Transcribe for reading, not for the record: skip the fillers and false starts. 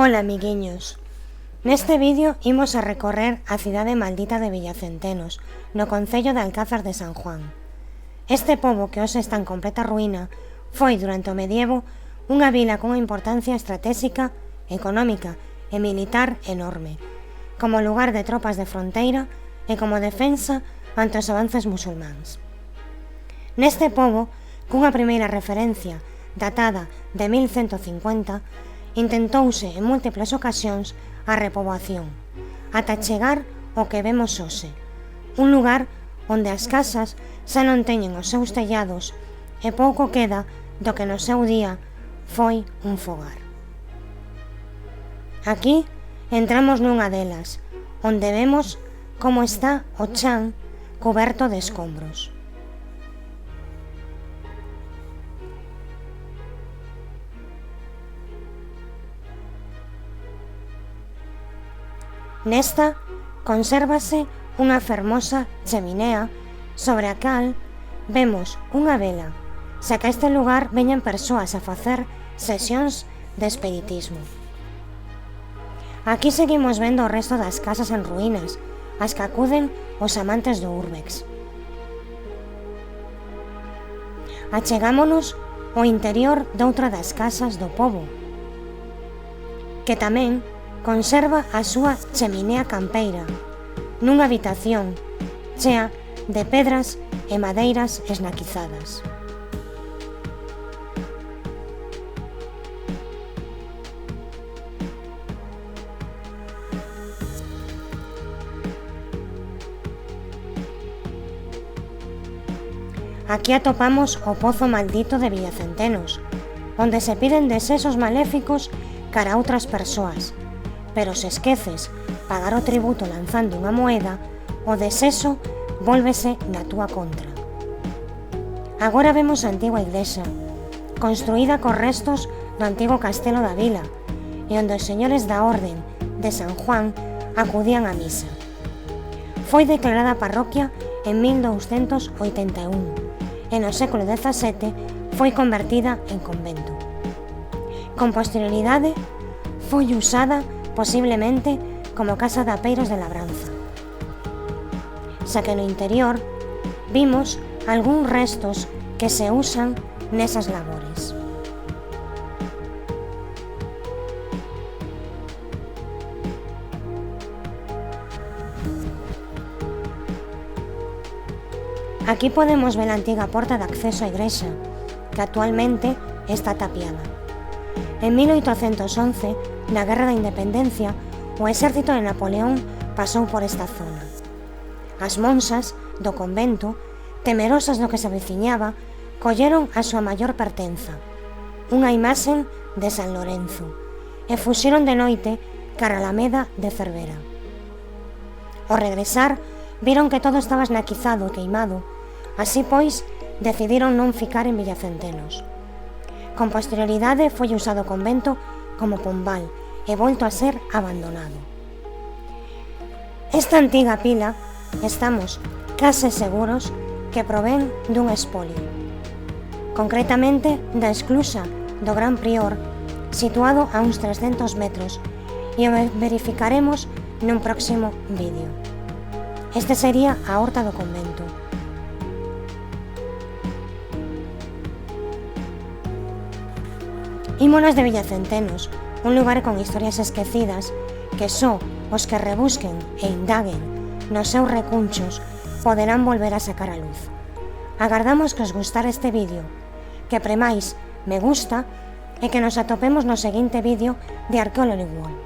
Ola, amiguiños. Neste vídeo imos a recorrer a cidade maldita de Villacentenos, no concello de Alcázar de San Juan. Este pobo, que hoxe está en completa ruína, foi, durante o medievo, unha vila cunha importancia estratéxica, económica e militar enorme, como lugar de tropas de fronteira e como defensa ante os avances musulmáns. Neste pobo, cunha primeira referencia datada de 1150, intentouse en múltiples ocasións a repoboación, ata chegar ao que vemos hoxe, un lugar onde as casas xa non teñen os seus tellados e pouco queda do que no seu día foi un fogar. Aquí entramos nunha delas, onde vemos como está o chan coberto de escombros. Nesta consérvase unha fermosa cheminea sobre a cal vemos unha vela, xa que a este lugar veñan persoas a facer sesións de espiritismo. Aquí seguimos vendo o resto das casas en ruínas, as que acuden os amantes do urbex. Achegámonos ao interior doutra das casas do pobo, que tamén conserva a súa cheminea campeira, nunha habitación chea de pedras e madeiras esnaquizadas. Aquí atopamos o pozo maldito de Villacentenos, onde se piden desexos maléficos cara a outras persoas, pero se esqueces pagar o tributo lanzando unha moeda, o desexo vólvese na túa contra. Agora vemos a antigua iglesia, construída cos restos do antigo castelo da vila, e onde os señores da Orden de San Juan acudían á misa. Foi declarada parroquia en 1281, e no século XVII foi convertida en convento. Con posterioridade foi usada posiblemente como casa de apeiros de labranza, xa que no interior vimos algúns restos que se usan nesas labores. Aquí podemos ver a antiga porta de acceso á igrexa, que actualmente está tapiada. En 1811, na Guerra da Independencia, o exército de Napoleón pasou por esta zona. As monsas do convento, temerosas do que se aveciñaba, colleron a súa maior pertenza, unha imaxe de San Lorenzo, e fuxiron de noite cara a Alameda de Cervera. Ao regresar, viron que todo estaba esnaquizado e queimado, así pois decidiron non ficar en Villacentenos. Con posterioridade foi usado o convento como pombal e volto a ser abandonado. Esta antiga pila estamos case seguros que provén dun espolio, concretamente da esclusa do Gran Prior, situado a uns 300 metros, e o verificaremos nun próximo vídeo. Este sería a horta do convento. Ímonos de Villacentenos, un lugar con historias esquecidas que só os que rebusquen e indaguen nos seus recunchos poderán volver a sacar a luz. Agardamos que os gustara este vídeo, que premáis me gusta e que nos atopemos no seguinte vídeo de Archaeology World.